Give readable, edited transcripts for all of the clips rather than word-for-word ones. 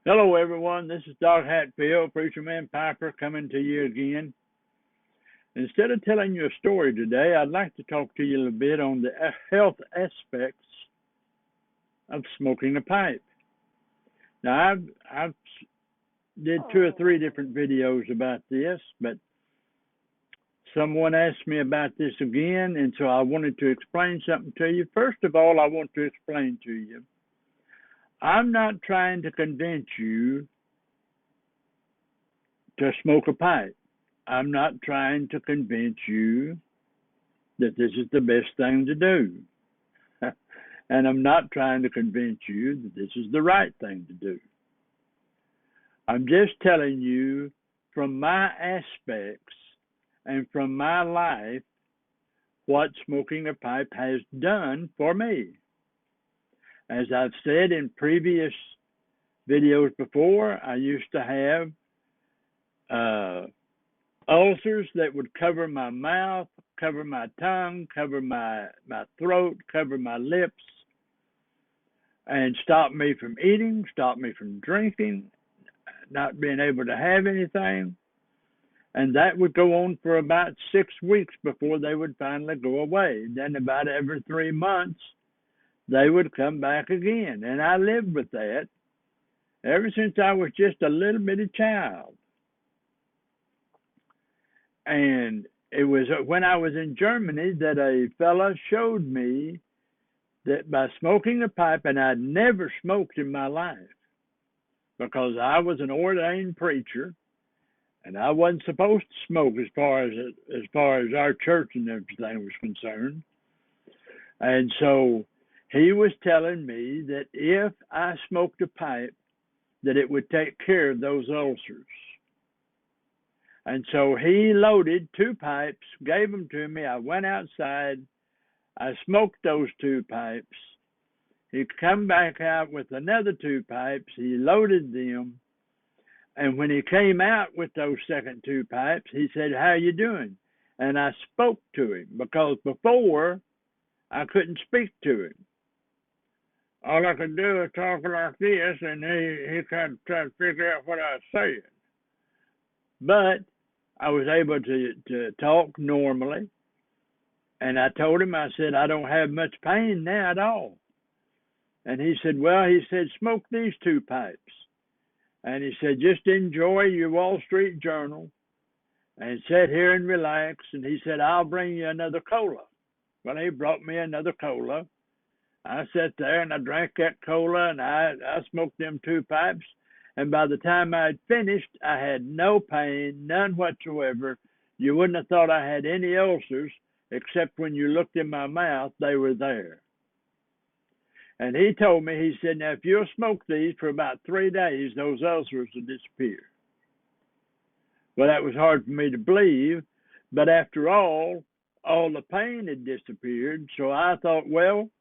Hello, everyone. This is Doc Hatfield, Preacher Man Piper, coming to you again. Instead of telling you a story today, I'd like to talk to you a little bit on the health aspects of smoking a pipe. Now, I've did two or three different videos about this, but someone asked me about this again, and so I wanted to explain something to you. First of all, I want to explain to you, I'm not trying to convince you to smoke a pipe. I'm not trying to convince you that this is the best thing to do. And I'm not trying to convince you that this is the right thing to do. I'm just telling you from my aspects and from my life what smoking a pipe has done for me. As I've said in previous videos before, I used to have ulcers that would cover my mouth, cover my tongue, cover my throat, cover my lips, and stop me from eating, stop me from drinking, not being able to have anything. And that would go on for about 6 weeks before they would finally go away. Then about every 3 months, they would come back again. And I lived with that ever since I was just a little bitty child. And it was when I was in Germany that a fella showed me that by smoking a pipe, and I'd never smoked in my life because I was an ordained preacher and I wasn't supposed to smoke as far as our church and everything was concerned. And so he was telling me that if I smoked a pipe, that it would take care of those ulcers. And so he loaded 2 pipes, gave them to me. I went outside. I smoked those 2 pipes. He come back out with another 2 pipes. He loaded them. And when he came out with those second 2 pipes, he said, "How you doing?" And I spoke to him because before I couldn't speak to him. All I could do was talk like this, and he kind of tried to figure out what I was saying. But I was able to talk normally. And I told him, I said, "I don't have much pain now at all." And he said, "Well," he said, "smoke these 2 pipes." And he said, "Just enjoy your Wall Street Journal and sit here and relax." And he said, "I'll bring you another cola." Well, he brought me another cola. I sat there and I drank that cola and I smoked them 2 pipes. And by the time I had finished, I had no pain, none whatsoever. You wouldn't have thought I had any ulcers, except when you looked in my mouth, they were there. And he told me, he said, "Now, if you'll smoke these for about 3 days, those ulcers will disappear." Well, that was hard for me to believe, but after all the pain had disappeared. So I thought, well,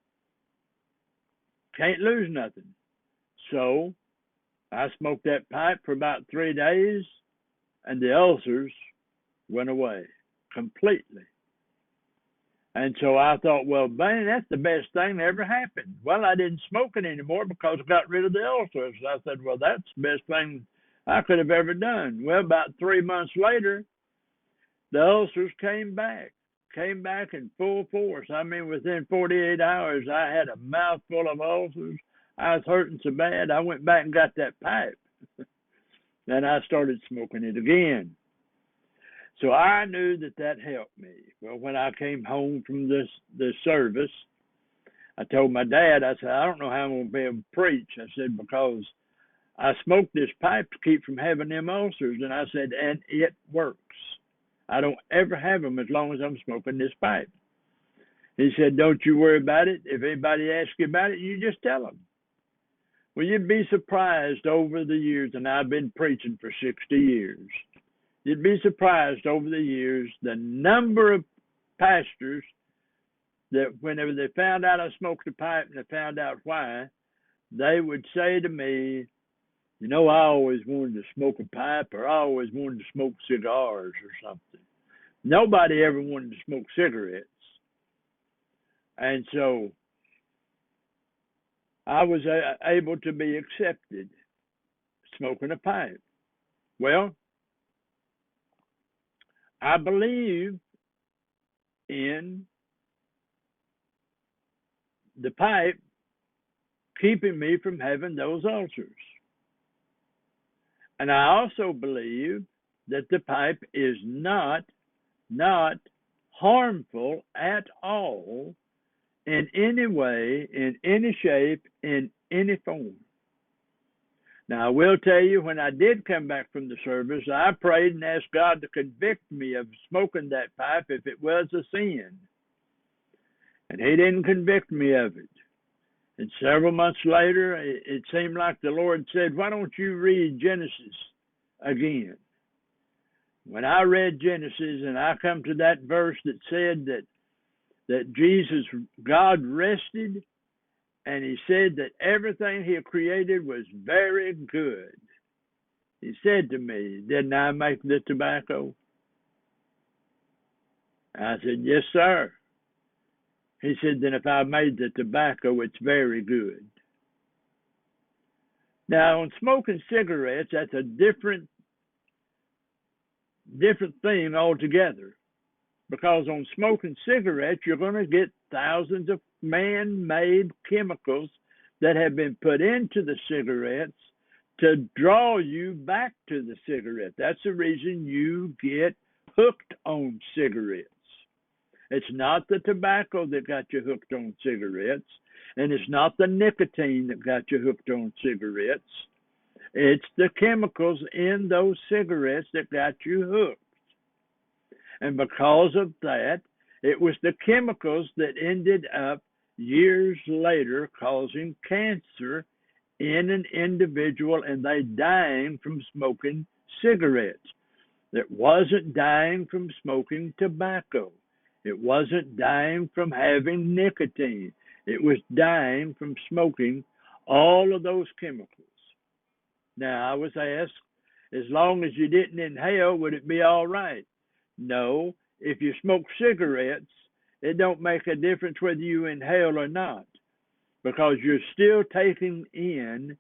can't lose nothing. So I smoked that pipe for about 3 days, and the ulcers went away completely. And so I thought, well, man, that's the best thing that ever happened. Well, I didn't smoke it anymore because I got rid of the ulcers. I said, well, that's the best thing I could have ever done. Well, about 3 months later, the ulcers came back in full force. I mean, within 48 hours, I had a mouthful of ulcers. I was hurting so bad, I went back and got that pipe. And I started smoking it again. So I knew that helped me. Well, when I came home from this service, I told my dad, I said, "I don't know how I'm going to be able to preach." I said, "Because I smoked this pipe to keep from having them ulcers." And I said, "And it works. I don't ever have them as long as I'm smoking this pipe." He said, "Don't you worry about it. If anybody asks you about it, you just tell them." Well, you'd be surprised over the years, and I've been preaching for 60 years. You'd be surprised over the years the number of pastors that whenever they found out I smoked a pipe and they found out why, they would say to me, "You know, I always wanted to smoke a pipe, or I always wanted to smoke cigars or something." Nobody ever wanted to smoke cigarettes. And so I was able to be accepted. smoking a pipe. Well, I believe in the pipe keeping me from having those ulcers. And I also believe that the pipe is not harmful at all in any way, in any shape, in any form. Now, I will tell you, when I did come back from the service, I prayed and asked God to convict me of smoking that pipe if it was a sin. And He didn't convict me of it. And several months later, it seemed like the Lord said, why don't you read Genesis again? When I read Genesis and I come to that verse that said that God rested, and He said that everything He created was very good. He said to me, didn't I make the tobacco? I said, yes, sir. He said, then if I made the tobacco, it's very good. Now, on smoking cigarettes, that's a different thing altogether. Because on smoking cigarettes, you're going to get thousands of man-made chemicals that have been put into the cigarettes to draw you back to the cigarette. That's the reason you get hooked on cigarettes. It's not the tobacco that got you hooked on cigarettes, and it's not the nicotine that got you hooked on cigarettes. It's the chemicals in those cigarettes that got you hooked. And because of that, it was the chemicals that ended up years later causing cancer in an individual, and they dying from smoking cigarettes. It wasn't dying from smoking tobacco. It wasn't dying from having nicotine. It was dying from smoking all of those chemicals. Now, I was asked, as long as you didn't inhale, would it be all right? No, if you smoke cigarettes, it don't make a difference whether you inhale or not, because you're still taking in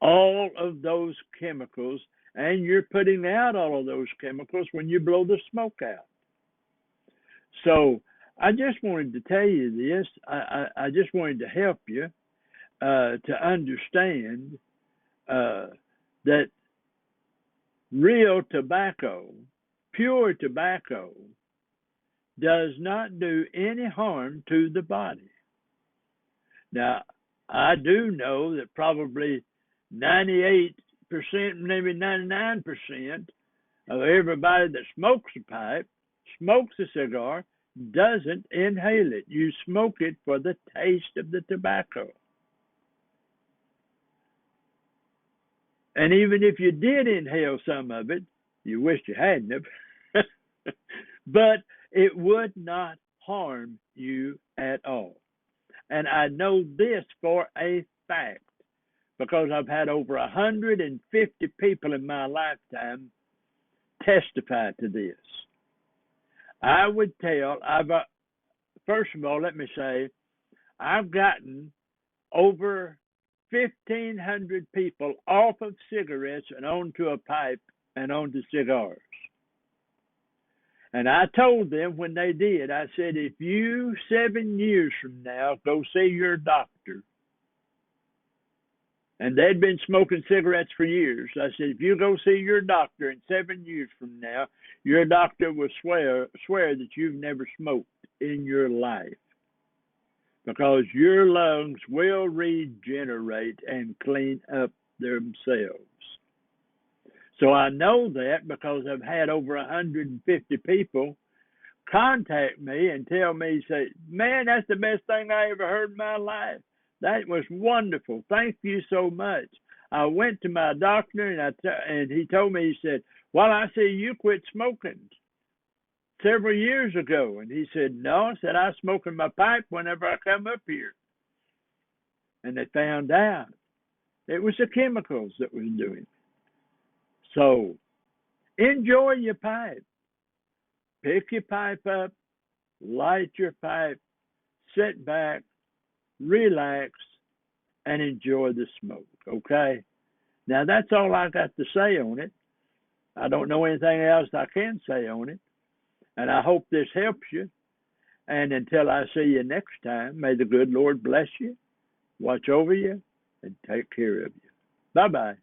all of those chemicals, and you're putting out all of those chemicals when you blow the smoke out. So I just wanted to tell you this. I just wanted to help you to understand that real tobacco, pure tobacco, does not do any harm to the body. Now, I do know that probably 98%, maybe 99% of everybody that smokes a pipe, smokes a cigar, doesn't inhale it. You smoke it for the taste of the tobacco. And even if you did inhale some of it, you wish you hadn't have, but it would not harm you at all. And I know this for a fact because I've had over 150 people in my lifetime testify to this. I would tell, first of all, let me say, I've gotten over 1,500 people off of cigarettes and onto a pipe and onto cigars. And I told them when they did, I said, if you 7 years from now go see your doctor, and they'd been smoking cigarettes for years, I said, if you go see your doctor in 7 years from now, your doctor will swear that you've never smoked in your life, because your lungs will regenerate and clean up themselves. So I know that because I've had over 150 people contact me and tell me, say, man, that's the best thing I ever heard in my life. That was wonderful. Thank you so much. I went to my doctor and he told me, he said, well, I see you quit smoking several years ago. And he said, no, I said, I smoke in my pipe whenever I come up here. And they found out it was the chemicals that was doing it. So enjoy your pipe. Pick your pipe up, light your pipe, sit back, relax, and enjoy the smoke, okay? Now, that's all I got to say on it. I don't know anything else I can say on it. And I hope this helps you. And until I see you next time, may the good Lord bless you, watch over you, and take care of you. Bye-bye.